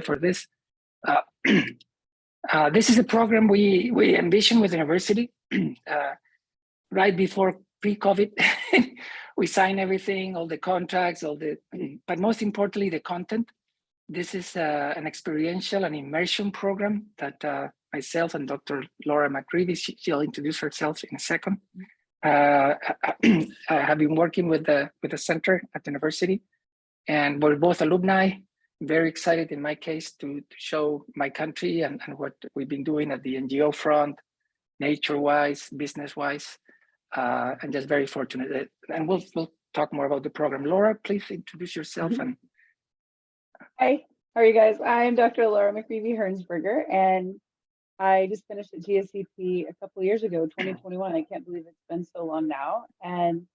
for this. This is a program we envisioned with the university right before pre-COVID. We signed everything, all the contracts, but most importantly, the content. This is an experiential and immersion program that myself and Dr. Laura McCreevy, she'll introduce herself in a second. I have been working with the center at the university, and we're both alumni. Very excited in my case to show my country and what we've been doing at the NGO front, nature-wise, business-wise, and just very fortunate. And we'll talk more about the program. Laura, please introduce yourself. And Hi, how are you guys? I'm Dr. Laura McCreevy Hearnsberger, and I just finished at GSCP a couple of years ago, 2021. I can't believe it's been so long now. And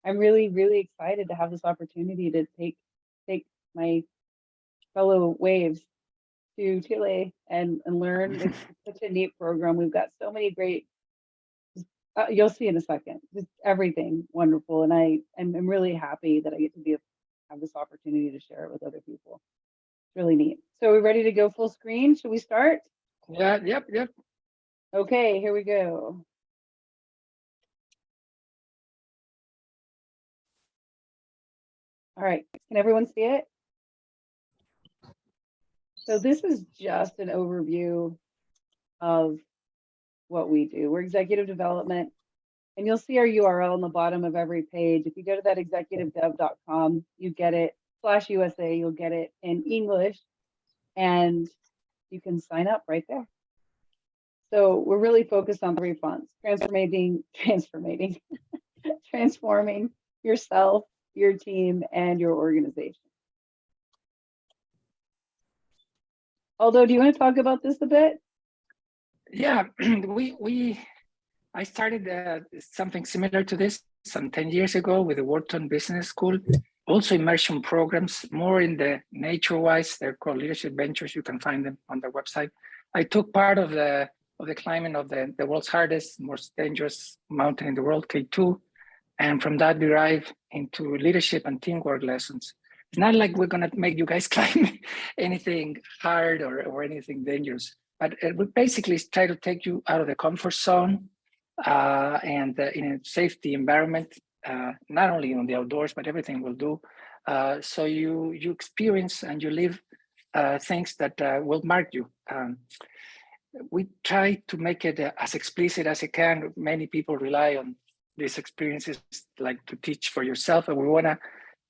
I'm really, really excited to have this opportunity to take my fellow waves to Chile and learn. It's such a neat program. We've got so many great, you'll see in a second, just everything wonderful. And I'm really happy that I get to have this opportunity to share it with other people. It's really neat. So we're ready to go full screen. Should we start? Yeah, yep. Okay, here we go. All right, can everyone see it? So this is just an overview of what we do. We're executive development, and you'll see our URL on the bottom of every page. If you go to that executivedev.com, you get it, /USA, you'll get it in English, and you can sign up right there. So we're really focused on 3 fronts: transforming yourself, your team, and your organization. Aldo, do you want to talk about this a bit? Yeah, I started something similar to this some 10 years ago with the Wharton Business School. Also immersion programs, more in the nature-wise. They're called Leadership Ventures. You can find them on their website. I took part of the climbing of the world's hardest, most dangerous mountain in the world, K2, and from that derived into leadership and teamwork lessons. It's not like we're gonna make you guys climb anything hard or anything dangerous, but we basically try to take you out of the comfort zone and in a safety environment, not only on the outdoors, but everything we'll do. So you experience and you live things that will mark you. We try to make it as explicit as it can. Many people rely on these experiences like to teach for yourself, and we want to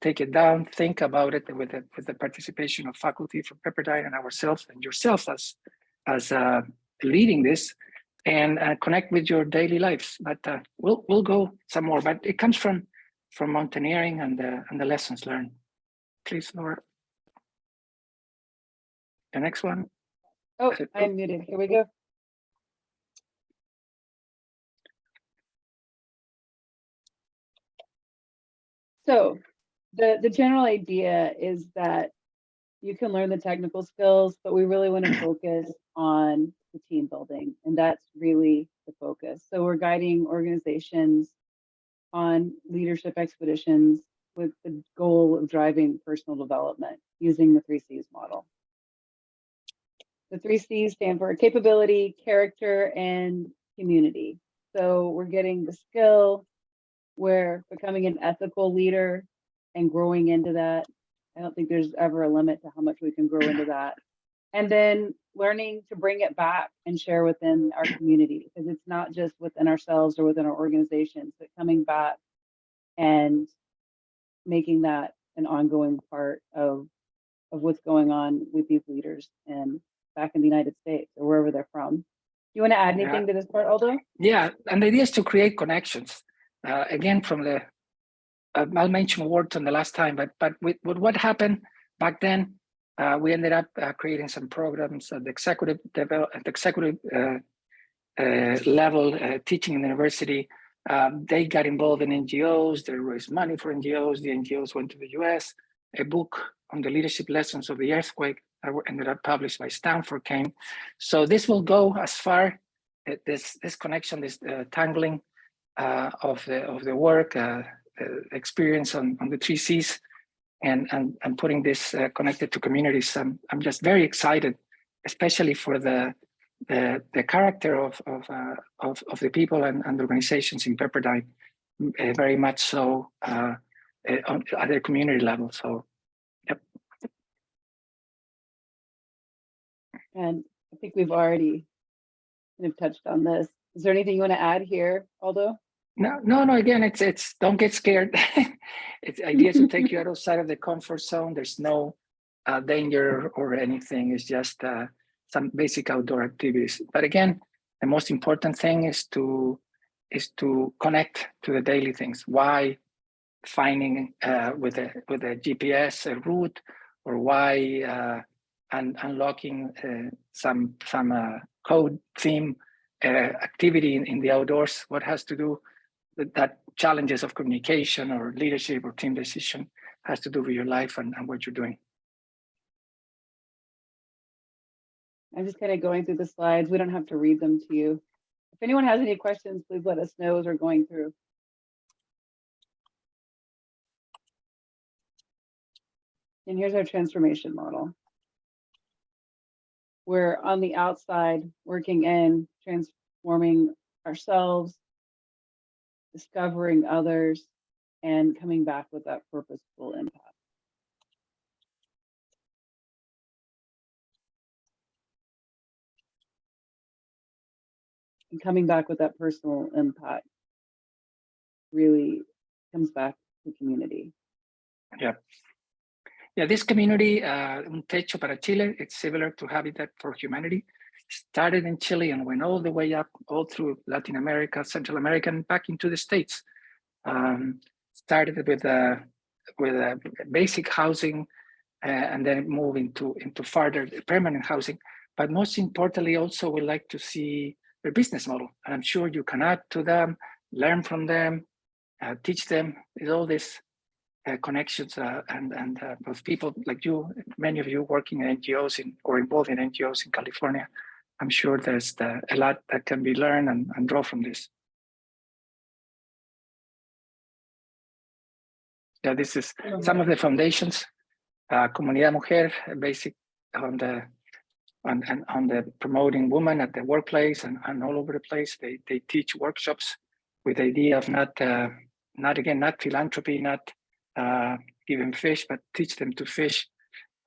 take it down, think about it with the participation of faculty from Pepperdine and ourselves and yourself as leading this, and connect with your daily lives. But we'll go some more. But it comes from mountaineering and the lessons learned. Please, Laura. The next one. Oh, I'm muted. Here we go. So the general idea is that you can learn the technical skills, but we really want to focus on the team building, and that's really the focus. So we're guiding organizations on leadership expeditions with the goal of driving personal development using the 3C's model. The 3C's stand for capability, character, and community. So we're getting the skill, we're becoming an ethical leader and growing into that. I don't think there's ever a limit to how much we can grow into that. And then learning to bring it back and share within our community, because it's not just within ourselves or within our organizations, but coming back and making that an ongoing part of what's going on with these leaders and back in the United States or wherever they're from. You want to add anything to this part, Aldo? Yeah, and the idea is to create connections. Again, from the, I'll mention Wharton the last time, but with what happened back then, we ended up creating some programs at the executive level, teaching in the university. They got involved in NGOs, they raised money for NGOs, the NGOs went to the US. A book on the leadership lessons of the earthquake that ended up published by Stanford came. So this will go as far, this connection, this tangling of the work, experience on the 3C's and putting this connected to communities. I'm just very excited, especially for the character of the people and organizations in Pepperdine, very much so at the community level. So, yep. And I think we've already kind of touched on this. Is there anything you want to add here, Aldo? No. Again, it's don't get scared. It's ideas to take you outside of the comfort zone. There's no danger or anything. It's just some basic outdoor activities. But again, the most important thing is to connect to the daily things. Why finding with a GPS a route, or why unlocking some code theme activity in the outdoors. What has to do with that challenges of communication or leadership or team decision has to do with your life and what you're doing. I'm just kind of going through the slides. We don't have to read them to you. If anyone has any questions, please let us know as we're going through. And here's our transformation model. We're on the outside working in transforming ourselves, discovering others, and coming back with that purposeful impact. And coming back with that personal impact really comes back to community. Yeah. Yeah, this community, Un Techo para Chile, it's similar to Habitat for Humanity. Started in Chile and went all the way up, all through Latin America, Central America, and back into the States. Started with a basic housing, and then move into further permanent housing. But most importantly, also we like to see their business model. And I'm sure you can add to them, learn from them, teach them. There's all this connections and with people like you, many of you working in NGOs or involved in NGOs in California. I'm sure there's a lot that can be learned and draw from this. Yeah, this is some of the foundations. Comunidad Mujer, basic on the promoting women at the workplace and all over the place. They teach workshops with the idea of not philanthropy, not giving fish, but teach them to fish.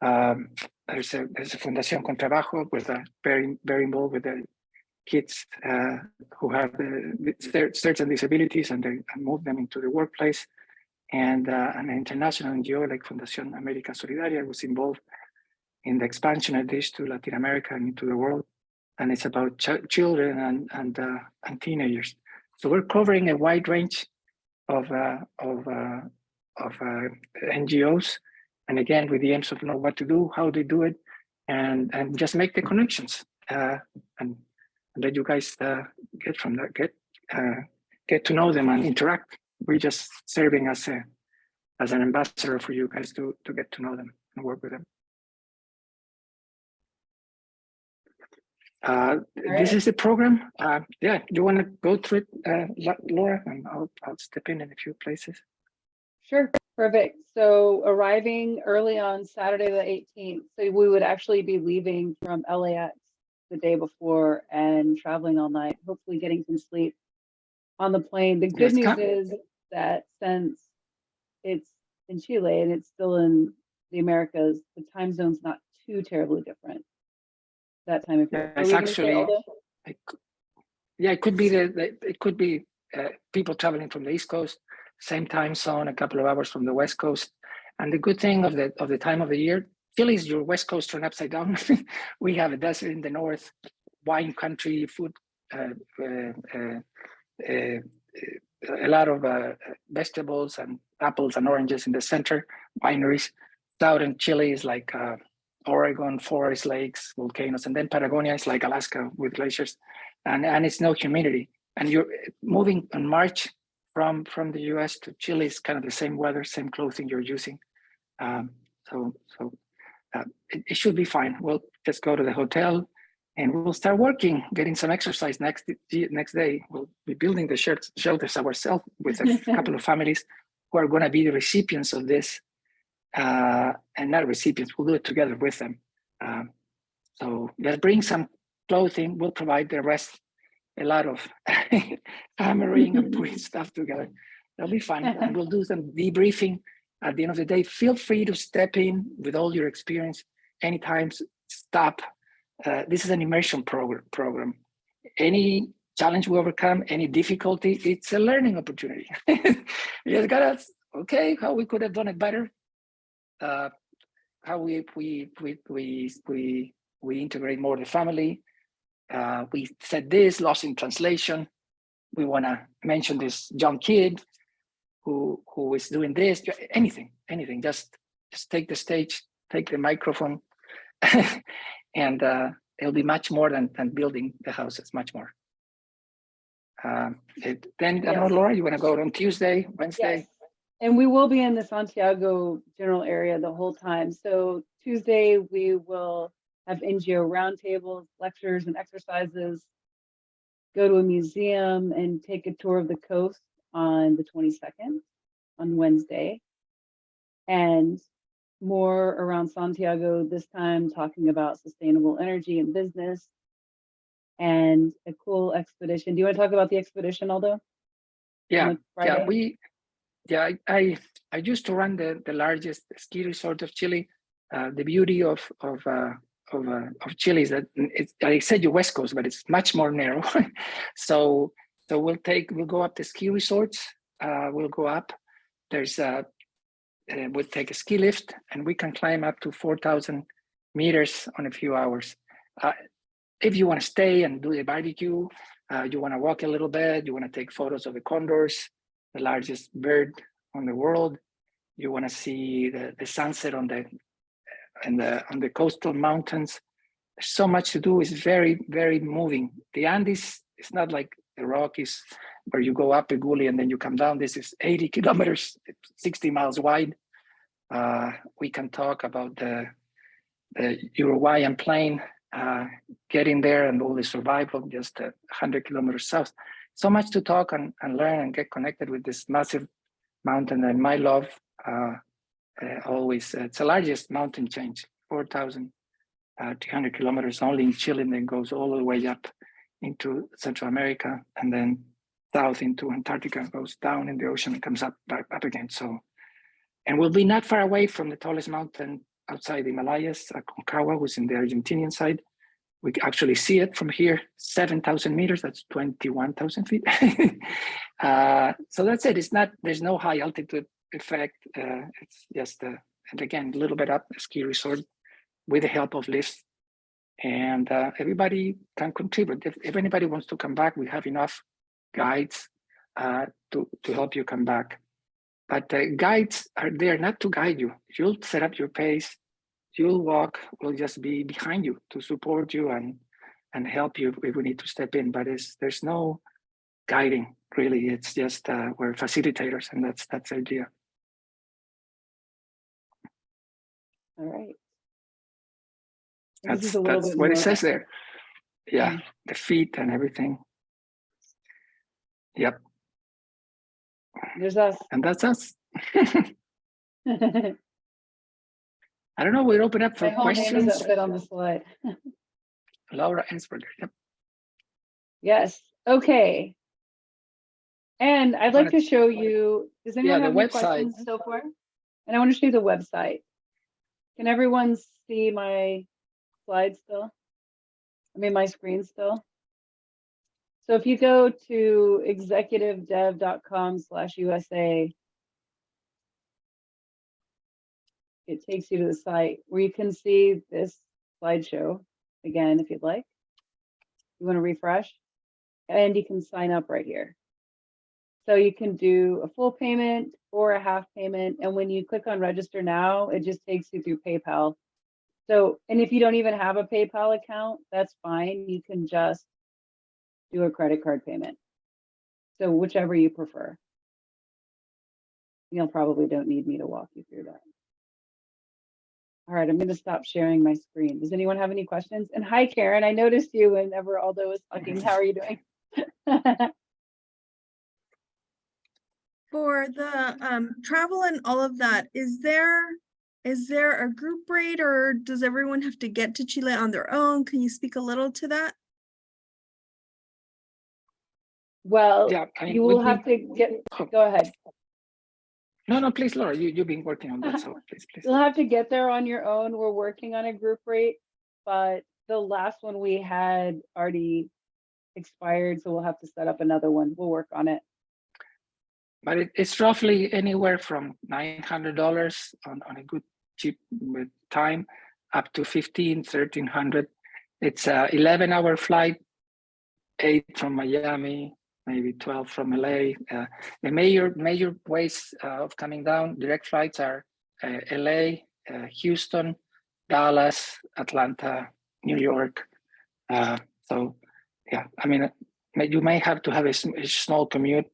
There's a Fundación con Trabajo with very involved with the kids who have certain disabilities and move them into the workplace. And an international NGO like Fundación América Solidaria was involved in the expansion of this to Latin America and into the world. And it's about children and teenagers. So we're covering a wide range of NGOs, and again with the aims of know what to do, how they do it, and just make the connections and let you guys get from that, get to know them and interact. We're just serving as an ambassador for you guys to get to know them and work with them. This is the program. Yeah, you want to go through it, Laura, and I'll step in a few places. Sure, perfect. So arriving early on Saturday the 18th, so we would actually be leaving from LAX the day before and traveling all night, hopefully getting some sleep on the plane. The good news is that since it's in Chile and it's still in the Americas, the time zone's not too terribly different that time of year. It's actually, it could be it could be people traveling from the East Coast, same time zone, a couple of hours from the West Coast. And the good thing of the time of the year, Chile is your West Coast turned upside down. We have a desert in the north, wine country, food, a lot of vegetables and apples and oranges in the center, wineries. Southern Chile is like Oregon, forest, lakes, volcanoes, and then Patagonia is like Alaska with glaciers, and it's no humidity. And you're moving in March from the US to Chile is kind of the same weather, same clothing you're using. It should be fine. We'll just go to the hotel and we'll start working, getting some exercise next day. We'll be building the shelters ourselves with a couple of families who are going to be the recipients of this and not recipients. We'll do it together with them. So just bring some clothing. We'll provide the rest. A lot of hammering and putting stuff together. That'll be fun. And we'll do some debriefing at the end of the day. Feel free to step in with all your experience anytime. Stop. This is an immersion program. Any challenge we overcome, any difficulty, it's a learning opportunity. You just gotta, okay, how we could have done it better. How we integrate more the family. We said this, lost in translation. We want to mention this young kid who is doing this. Anything. Just take the stage, take the microphone, and it'll be much more than building the houses. Much more. Then I don't know, Laura, you want to go on Tuesday, Wednesday? Yes. And we will be in the Santiago general area the whole time. So Tuesday we will have NGO roundtables, lectures, and exercises. Go to a museum and take a tour of the coast on the 22nd, on Wednesday. And more around Santiago this time, talking about sustainable energy and business. And a cool expedition. Do you want to talk about the expedition, Aldo? Yeah, I used to run the largest ski resort of Chile. The beauty of Chile is that I said you West Coast, but it's much more narrow. so we'll go up the ski resorts. We'll go up. We'll take a ski lift, and we can climb up to 4,000 meters on a few hours. If you want to stay and do the barbecue, you want to walk a little bit, you want to take photos of the condors, the largest bird on the world. You want to see the sunset on the coastal mountains. There's so much to do. It's very, very moving. The Andes is not like the Rockies where you go up a gully and then you come down. This is 80 kilometers, 60 miles wide. We can talk about the Uruguayan plain, getting there and all the survival just 100 kilometers south. So much to talk and learn and get connected with this massive mountain. And my love, always, it's the largest mountain change, 4,300 kilometers only in Chile, and then goes all the way up into Central America and then south into Antarctica, goes down in the ocean and comes up back up again. So, and we'll be not far away from the tallest mountain outside the Himalayas, Aconcagua, who's in the Argentinian side. We actually see it from here, 7,000 meters, that's 21,000 feet. So that's it, there's no high altitude effect. It's just, and again, a little bit up a ski resort with the help of lifts. And everybody can contribute. If anybody wants to come back, we have enough guides to help you come back. But guides are there not to guide you. You'll set up your pace, you'll walk, we'll just be behind you to support you and help you if we need to step in. But there's no guiding, really. It's just we're facilitators, and that's the idea. All right. That's what it says there. Yeah, the feet and everything. Yep. There's us. And that's us. I don't know, we'll open up for questions. That fit on the slide. Laura Hearnsberger. Yep. Yes. Okay. And I'd like to show you, does anyone have any questions so far? And I want to show you the website. Can everyone see my slide still? I mean, my screen still? So if you go to executivedev.com/USA, it takes you to the site where you can see this slideshow again, if you'd like. You want to refresh, and you can sign up right here. So you can do a full payment or a half payment. And when you click on register now, it just takes you through PayPal. So, and if you don't even have a PayPal account, that's fine. You can just do a credit card payment. So whichever you prefer. You'll probably don't need me to walk you through that. All right, I'm going to stop sharing my screen. Does anyone have any questions? And hi, Karen. I noticed you whenever Aldo was talking. How are you doing? For the travel and all of that, is there Is there a group rate or does everyone have to get to Chile on their own? Can you speak a little to that? Well, Yeah, I mean, you will have to get, go ahead. No, please, Laura, you've been working on that, so please. You'll have to get there on your own. We're working on a group rate, but the last one we had already expired, so we'll have to set up another one. We'll work on it. But it's roughly anywhere from $900 on a good cheap with time up to $1,300. It's a 11-hour flight, 8 from Miami, maybe 12 from LA. The major ways of coming down, direct flights are LA, Houston, Dallas, Atlanta, New York. So yeah, I mean, you may have to have a small commute,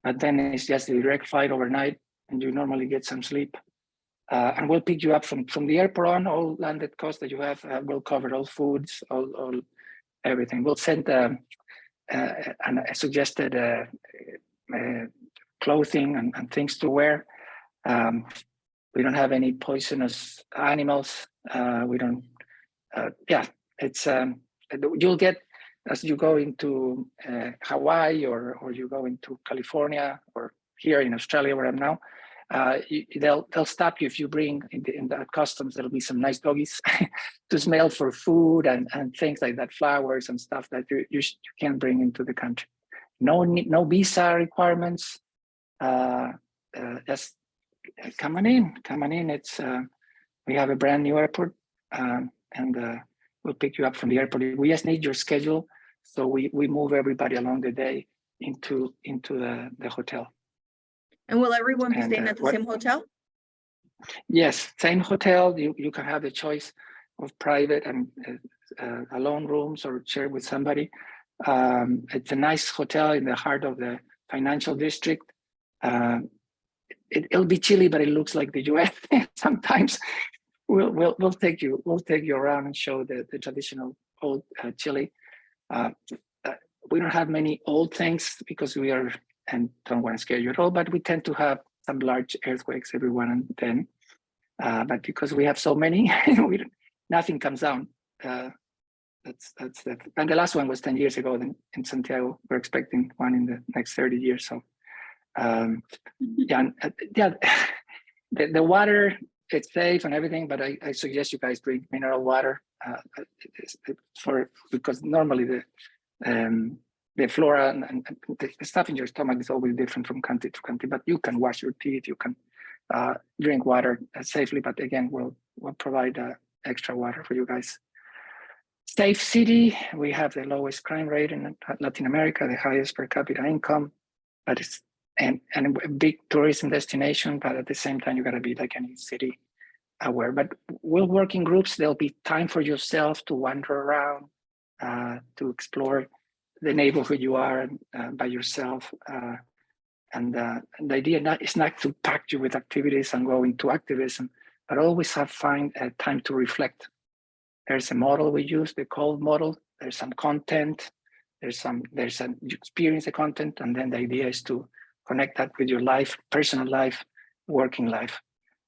but then it's just a direct flight overnight and you normally get some sleep. And we'll pick you up from the airport on. All landed costs that you have, we'll cover all foods, all everything. We'll send a suggested clothing and things to wear. We don't have any poisonous animals. We don't, yeah, it's, you'll get, as you go into Hawaii or you go into California or here in Australia where I'm now, they'll stop you if you bring in the customs. There'll be some nice doggies to smell for food and things like that, flowers and stuff that you can't bring into the country. No visa requirements. Just coming in. It's we have a brand new airport, and we'll pick you up from the airport. We just need your schedule, so we move everybody along the day into the hotel. And will everyone be staying at the same hotel? Yes, same hotel. You can have the choice of private and alone rooms or share with somebody. It's a nice hotel in the heart of the financial district. It'll be chilly, but it looks like the US. Sometimes we'll take you around and show the traditional old Chile. We don't have many old things because we are, and don't want to scare you at all, but we tend to have some large earthquakes every one and then. But because we have so many, nothing comes down. That's that. And the last one was 10 years ago in Santiago. We're expecting one in the next 30 years. So yeah, the water, it's safe and everything, but I suggest you guys drink mineral water because normally the flora and the stuff in your stomach is always different from country to country, but you can wash your teeth, you can drink water safely, but again, we'll provide extra water for you guys. Safe city, we have the lowest crime rate in Latin America, the highest per capita income, but it's and a big tourism destination, but at the same time, you gotta be like any city aware. But we'll work in groups. There'll be time for yourself to wander around, to explore the neighborhood you are by yourself. And the idea is not to pack you with activities and go into activism, but always find time to reflect. There's a model we use, the COLD model. There's some content. You experience the content, and then the idea is to connect that with your life, personal life, working life.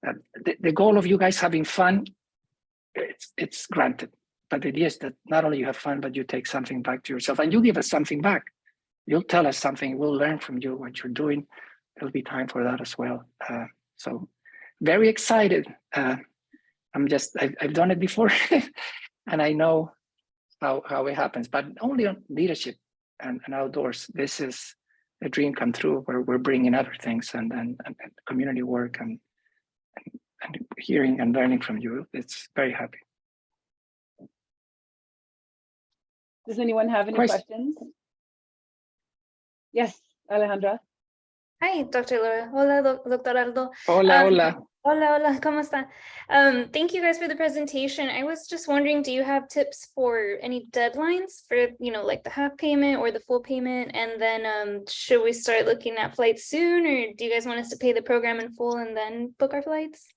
The goal of you guys having fun, it's granted. But the idea is that not only you have fun, but you take something back to yourself and you give us something back. You'll tell us something, we'll learn from you what you're doing. There'll be time for that as well. So very excited. I've done it before and I know how it happens, but only on leadership and outdoors. This is a dream come true where we're bringing other things and community work and hearing and learning from you. It's very happy. Does anyone have any questions? Yes, Alejandra. Hi, Dr. Laura. Hola, Dr. Aldo. Hola. Hola, ¿cómo está? Thank you guys for the presentation. I was just wondering, do you have tips for any deadlines for, like the half payment or the full payment? And then should we start looking at flights soon, or do you guys want us to pay the program in full and then book our flights?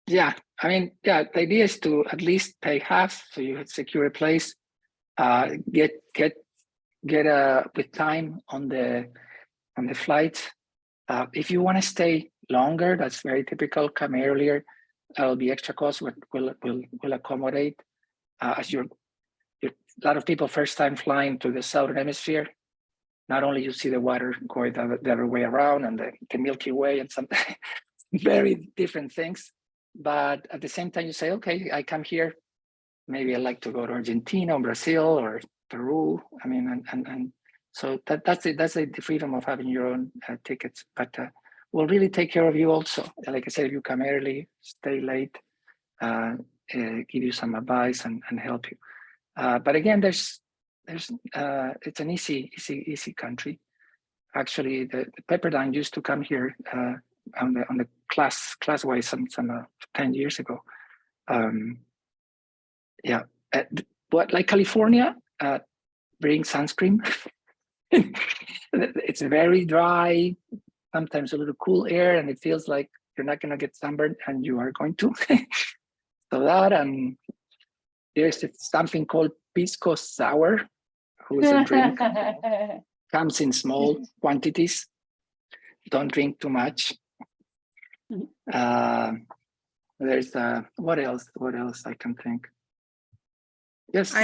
Yeah, I mean, the idea is to at least pay half so you secure a place, get with time on the flights. If you want to stay longer, that's very typical, come earlier. that'll be extra cost. We'll accommodate as a lot of people first time flying to the southern hemisphere. Not only you see the water going the other way around and the Milky Way and some very different things, but at the same time you say, okay, I come here, maybe I like to go to Argentina or Brazil or Peru. I mean, and so that's it. That's the freedom of having your own tickets. But we'll really take care of you also. Like I said, if you come early, stay late, give you some advice and help you. But again, it's an easy country. Actually, the Pepperdine used to come here on the class-wise some 10 years ago. Yeah, but like California, bring sunscreen. It's very dry, sometimes a little cool air, and it feels like you're not going to get sunburned, and you are going to. So that, and there's something called pisco sour, who is a drink. Comes in small quantities. Don't drink too much. There's what else I can think. Yes.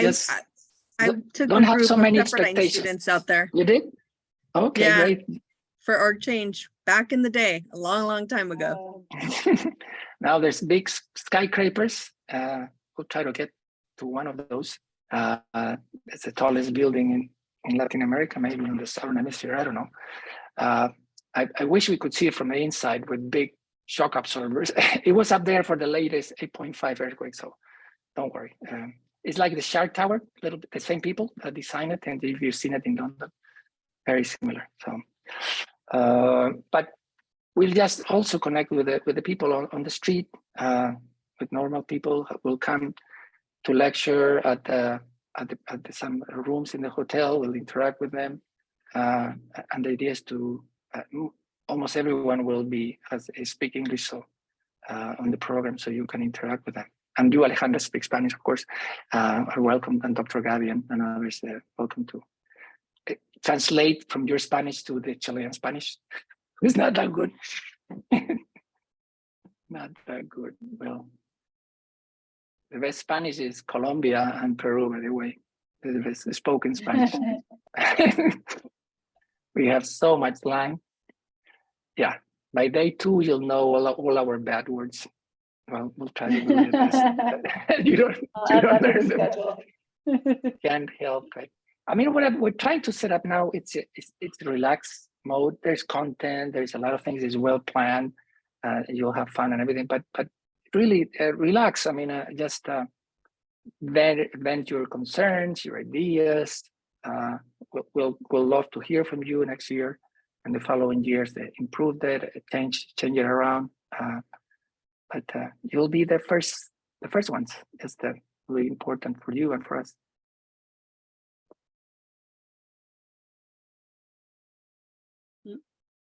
I took Don't a have group so of many Pepperdine expectations. students out there. You did? Okay, Yeah. great. For Org Change back in the day, a long time ago. Now there's big skyscrapers. We'll try to get to one of those. It's the tallest building in Latin America, maybe in the southern hemisphere. I don't know. I wish we could see it from the inside with big shock absorbers. It was up there for the latest 8.5 earthquake, so don't worry. It's like the Shark Tower, a little bit the same people that designed it, and if you've seen it in London, very similar. So, but we'll just also connect with the people on the street, with normal people who will come to lecture at some rooms in the hotel. We'll interact with them, and the idea is to almost everyone will speak English, so on the program, so you can interact with them. And you, Alejandra, speak Spanish, of course, are welcome, and Dr. Gabi and others are welcome to translate from your Spanish to the Chilean Spanish. It's not that good. Not that good. Well, the best Spanish is Colombia and Peru, by the way. The best spoken Spanish. We have so much slang. Yeah, by day 2, you'll know all our bad words. Well, we'll try to do it. You don't learn them. Can't help it. I mean, what we're trying to set up now, it's relaxed mode. There's content. There's a lot of things. It's well planned. You'll have fun and everything. But really relax. I mean, just vent your concerns, your ideas. We'll love to hear from you next year and the following years. They improved it, change it around. But you'll be the first ones. That's really important for you and for us.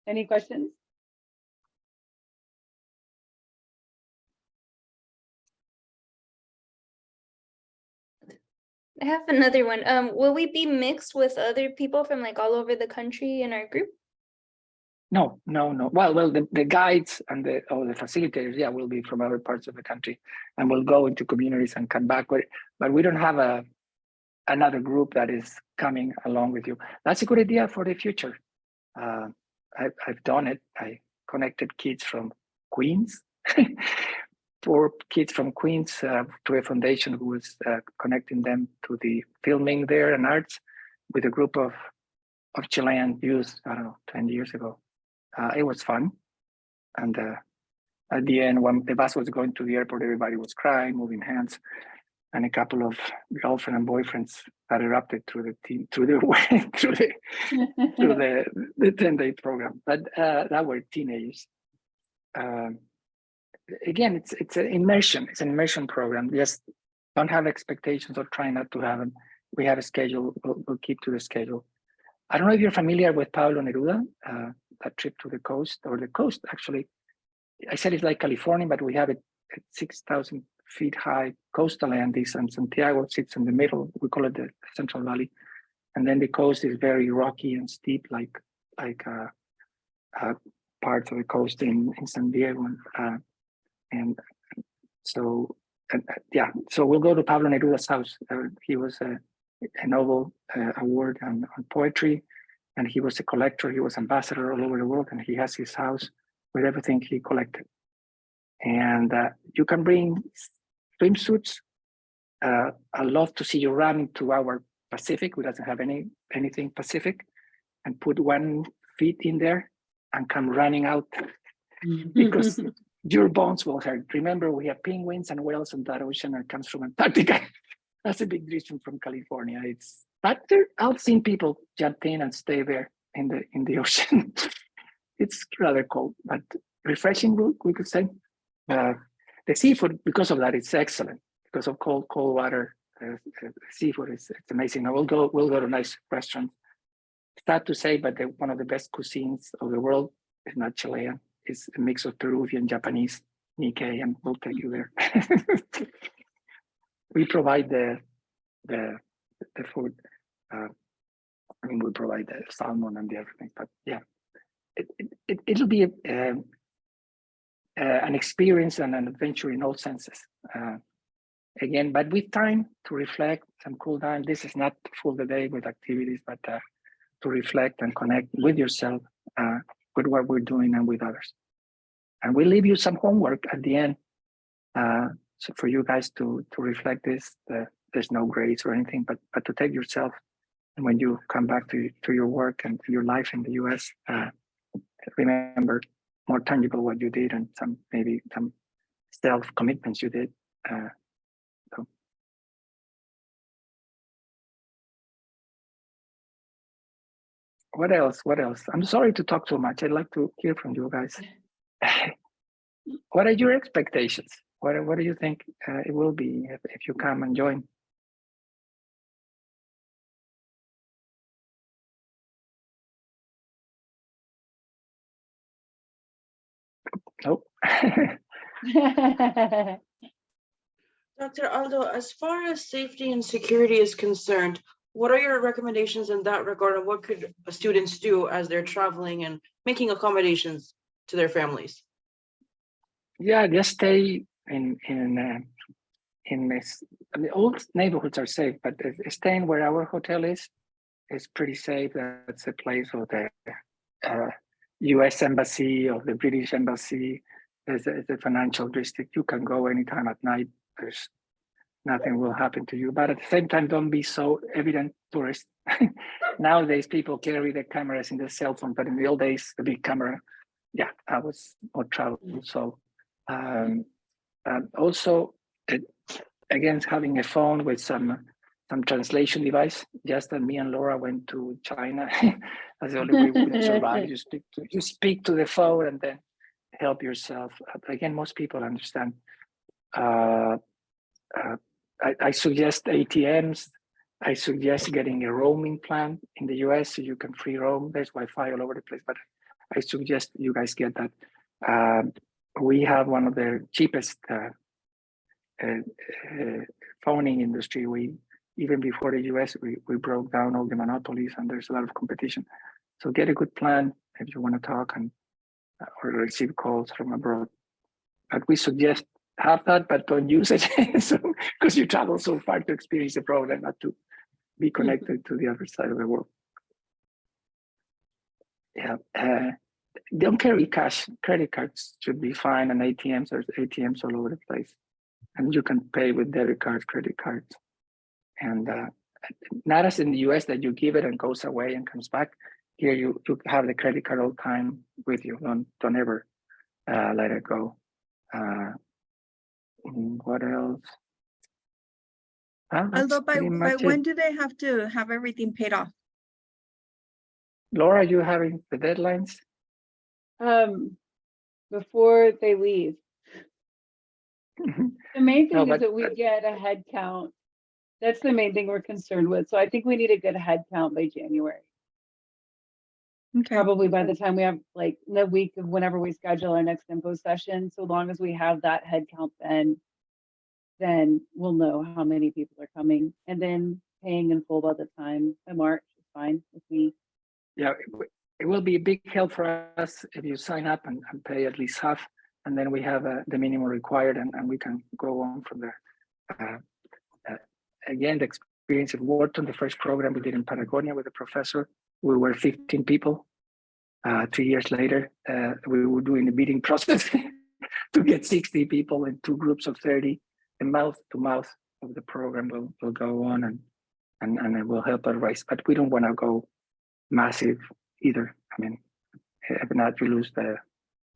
Any questions? I have another one. Will we be mixed with other people from like all over the country in our group? No. Well, the guides and the facilitators, yeah, will be from other parts of the country, and we'll go into communities and come back. But we don't have another group that is coming along with you. That's a good idea for the future. I've done it. I connected kids from Queens, 4 kids from Queens to a foundation who was connecting them to the filming there and arts with a group of Chilean youth, I don't know, 20 years ago. It was fun. And at the end, when the bus was going to the airport, everybody was crying, moving hands. And a couple of girlfriend and boyfriends that erupted through the 10-day program. But that were teenagers. Again, it's an immersion. It's an immersion program. Just don't have expectations or try not to have them. We have a schedule. We'll keep to the schedule. I don't know if you're familiar with Pablo Neruda, that trip to the coast, or the coast, actually. I said it's like California, but we have it at 6,000 feet high coastal Andes, and Santiago sits in the middle. We call it the Central Valley. And then the coast is very rocky and steep, like parts of the coast in San Diego. And So yeah, so we'll go to Pablo Neruda's house. He was a Nobel Award on poetry, and he was a collector. He was ambassador all over the world, and he has his house with everything he collected. And you can bring swimsuits. I'd love to see you run to our Pacific, who doesn't have anything Pacific, and put 1 foot in there and come running out because your bones will hurt. Remember, we have penguins and whales in that ocean that comes from Antarctica. That's a big distance from California. But I've seen people jump in and stay there in the ocean. It's rather cold, but refreshing, we could say. The seafood, because of that, it's excellent. Because of cold water, seafood it's amazing. Now we'll go to nice restaurants. Sad to say, but one of the best cuisines of the world is not Chilean. It's a mix of Peruvian, Japanese, Nikkei, and we'll take you there. We provide the food. I mean, we provide the salmon and the everything. But yeah, it'll be an experience and an adventure in all senses. Again, but with time to reflect and cool down. This is not full the day with activities, but to reflect and connect with yourself, with what we're doing and with others. And we'll leave you some homework at the end. So for you guys to reflect this, there's no grades or anything, but to take yourself, and when you come back to your work and to your life in the US, remember more tangible what you did and maybe some self-commitments you did. So. What else? I'm sorry to talk too much. I'd like to hear from you guys. What are your expectations? What do you think it will be if you come and join? Nope. Dr. Aldo, as far as safety and security is concerned, what are your recommendations in that regard, and what could students do as they're traveling and making accommodations to their families? Yeah, just stay in this. I mean, all neighborhoods are safe, but staying where our hotel is pretty safe. That's a place of the U.S. Embassy or the British Embassy. There's a financial district. You can go anytime at night. There's nothing will happen to you. But at the same time, don't be so evident tourist. Nowadays, people carry their cameras in their cell phone, but in the old days, the big camera. Yeah, I was more travel. So also, again, having a phone with some translation device. Just that me and Laura went to China. That's the only way we could survive. You speak to the phone and then help yourself. Again, most people understand. I suggest ATMs. I suggest getting a roaming plan in the US so you can free roam. There's Wi-Fi all over the place, but I suggest you guys get that. We have one of the cheapest phoning industry. Even before the US, we broke down all the monopolies, and there's a lot of competition. So get a good plan if you want to talk and or receive calls from abroad. But we suggest have that, but don't use it because you travel so far to experience the problem, not to be connected to the other side of the world. Yeah, don't carry cash. Credit cards should be fine, and ATMs. There's ATMs all over the place, and you can pay with debit cards, credit cards, and not as in the US that you give it and goes away and comes back. Here you have the credit card all the time with you. Don't ever let it go. What else? Aldo, by when do they have to have everything paid off? Laura, you having the deadlines? Before they leave. The main thing is that we get a head count. That's the main thing we're concerned with. So I think we need a good head count by January. Okay. Probably by the time we have like the week of whenever we schedule our next info session. So long as we have that head count, then we'll know how many people are coming, and then paying in full by the time by March is fine with me. Yeah, it will be a big help for us if you sign up and pay at least half. and then we have the minimum required, and we can go on from there. Again, the experience at Wharton, the first program we did in Patagonia with a professor, we were 15 people. 2 years later, we were doing a bidding process to get 60 people in 2 groups of 30. The mouth to mouth of the program will go on, and it will help otherwise. But we don't want to go massive either. I mean, if not, we lose the.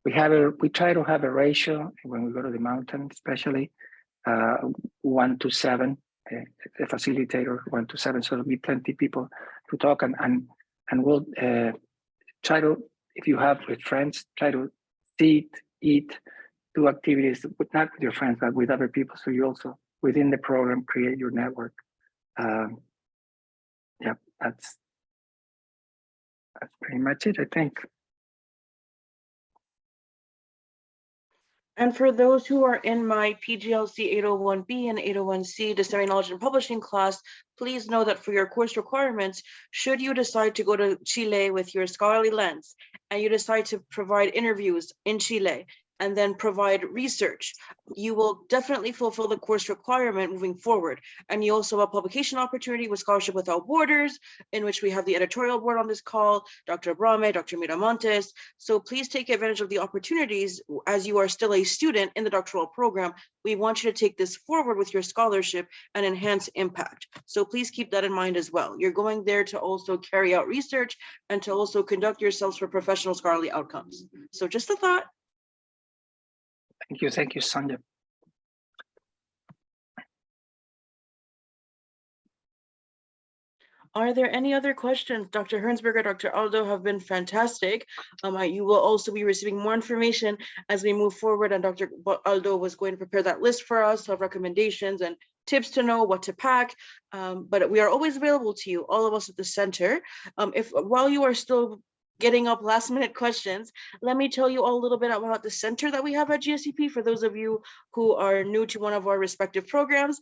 We try to have a ratio when we go to the mountain, especially 1 to 7. A facilitator 1 to 7, so there'll be plenty of people to talk, and we'll try to, if you have with friends, try to sit, eat, do activities, but not with your friends, but with other people. So you also within the program create your network. Yeah, that's pretty much it, I think. And for those who are in my PGLC 801B and 801C Disseminating Knowledge and Publishing class, please know that for your course requirements, should you decide to go to Chile with your scholarly lens and you decide to provide interviews in Chile and then provide research, you will definitely fulfill the course requirement moving forward. And you also have a publication opportunity with Scholarship Without Borders, in which we have the editorial board on this call, Dr. Abrame, Dr. Miramontes. So please take advantage of the opportunities as you are still a student in the doctoral program. We want you to take this forward with your scholarship and enhance impact. So please keep that in mind as well. You're going there to also carry out research and to also conduct yourselves for professional scholarly outcomes. So just a thought. Thank you, Sandhya. Are there any other questions? Dr. Hearnsberger, Dr. Aldo have been fantastic. You will also be receiving more information as we move forward, and Dr. Aldo was going to prepare that list for us of recommendations and tips to know what to pack. But we are always available to you, all of us at the center. While you are still getting up last minute questions, let me tell you all a little bit about the center that we have at GSCP. For those of you who are new to one of our respective programs,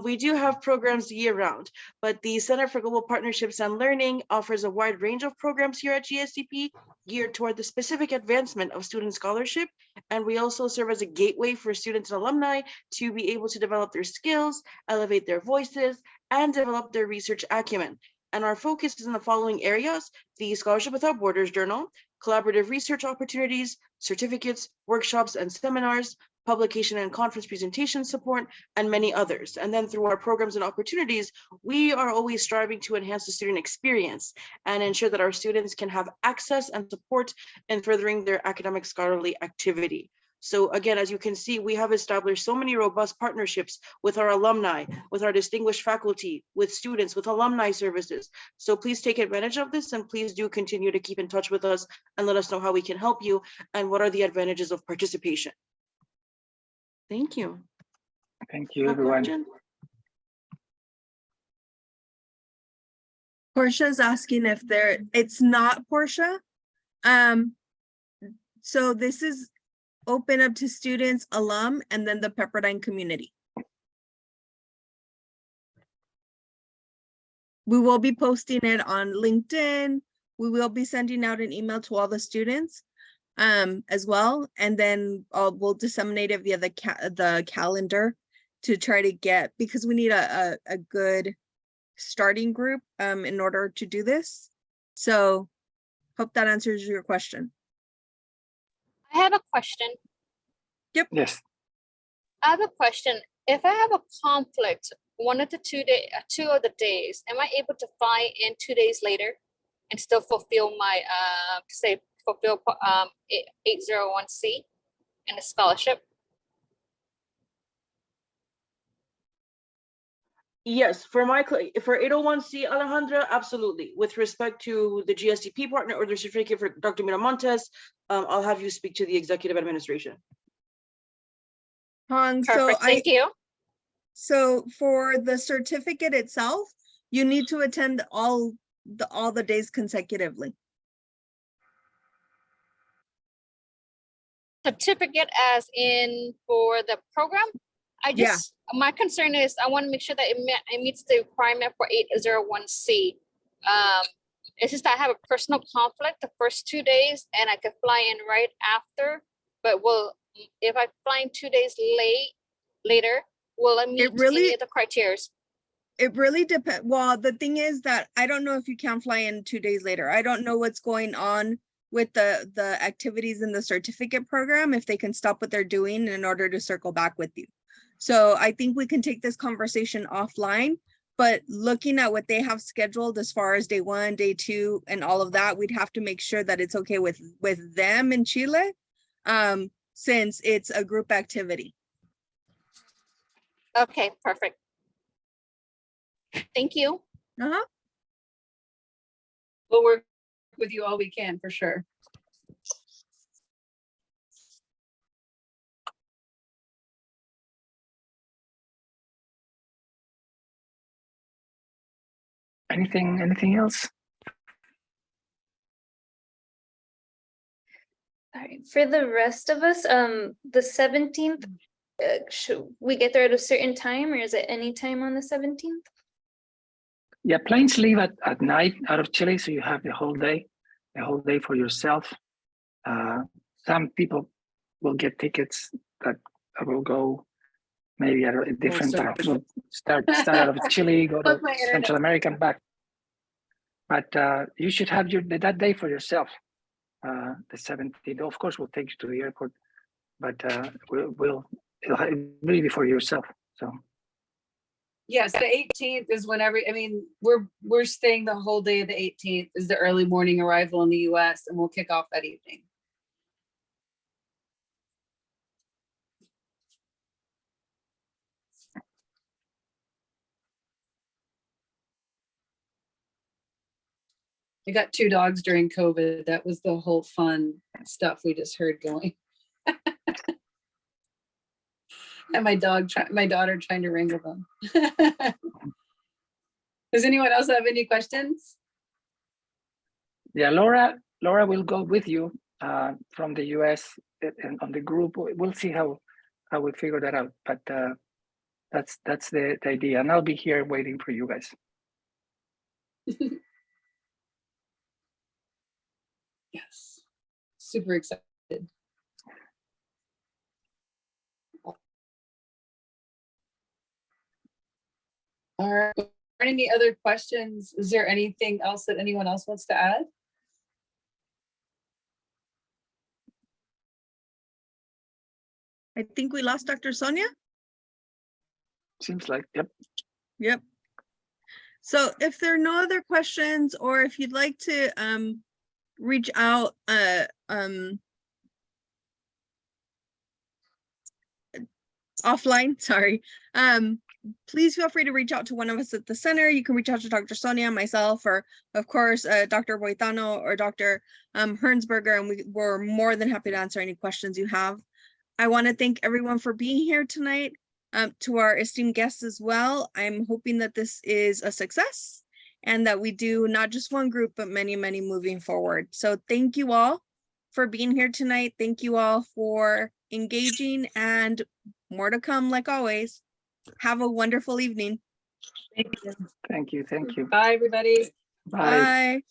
we do have programs year round, but the Center for Global Partnerships and Learning offers a wide range of programs here at GSCP geared toward the specific advancement of student scholarship. And we also serve as a gateway for students and alumni to be able to develop their skills, elevate their voices, and develop their research acumen. And our focus is in the following areas: the Scholarship Without Borders Journal, collaborative research opportunities, certificates, workshops and seminars, publication and conference presentation support, and many others. And then through our programs and opportunities, we are always striving to enhance the student experience and ensure that our students can have access and support in furthering their academic scholarly activity. So again, as you can see, we have established so many robust partnerships with our alumni, with our distinguished faculty, with students, with alumni services. So please take advantage of this, and please do continue to keep in touch with us and let us know how we can help you and what are the advantages of participation. Thank you. Thank you, everyone. Portia is asking if it's not Portia. So this is open up to students, alum, and then the Pepperdine community. We will be posting it on LinkedIn. We will be sending out an email to all the students as well. And then we'll disseminate it via the calendar to try to get, because we need a good starting group in order to do this. So hope that answers your question. I have a question. Yep. Yes. I have a question. If I have a conflict, one of the 2 of the days, am I able to fly in 2 days later and still fulfill my 801C and the scholarship? Yes, for 801C, Alejandra, absolutely. With respect to the GSCP partner or the certificate for Dr. Miramontes, I'll have you speak to the executive administration. Perfect, thank you. So for the certificate itself, you need to attend all the days consecutively. Certificate as in for the program? My concern is I want to make sure that it meets the requirement for 801C. It's just that I have a personal conflict the first 2 days and I could fly in right after, but will if I fly 2 days later, will I meet any of the criteria? It really depends. Well, the thing is that I don't know if you can fly in 2 days later. I don't know what's going on with the activities in the certificate program, if they can stop what they're doing in order to circle back with you. So I think we can take this conversation offline, but looking at what they have scheduled as far as day 1, day 2, and all of that, we'd have to make sure that it's okay with them in Chile, since it's a group activity. Okay, perfect. Thank you. Uh-huh. We'll work with you all we can, for sure. Anything else? All right, for the rest of us, the 17th, should we get there at a certain time, or is it any time on the 17th? Yeah, planes leave at night out of Chile, so you have the whole day for yourself. Some people will get tickets that will go maybe at a different time. Will start out of Chile, go to Central America and back. But you should have that day for yourself. The 17th, of course, we'll take you to the airport, but it'll really be for yourself. So. Yes, the 18th is whenever, I mean, we're staying the whole day of the 18th is the early morning arrival in the US, and we'll kick off that evening. We got 2 dogs during COVID. That was the whole fun stuff we just heard going. And my daughter trying to wrangle them. Does anyone else have any questions? Yeah, Laura will go with you from the US and on the group. We'll see how we figure that out. But that's the idea. And I'll be here waiting for you guys. Yes, super excited. All right. Are there any other questions? Is there anything else that anyone else wants to add? I think we lost Dr. Sonia. Seems like, yep. Yep. So if there are no other questions, or if you'd like to reach out offline, sorry, please feel free to reach out to one of us at the center. You can reach out to Dr. Sonia, myself, or of course, Dr. Boitano or Dr. Hearnsberger, and we're more than happy to answer any questions you have. I want to thank everyone for being here tonight. To our esteemed guests as well, I'm hoping that this is a success and that we do not just one group, but many, many moving forward. So thank you all for being here tonight. Thank you all for engaging, and more to come like always. Have a wonderful evening. Thank you. Thank you. Bye, everybody. Bye. Bye.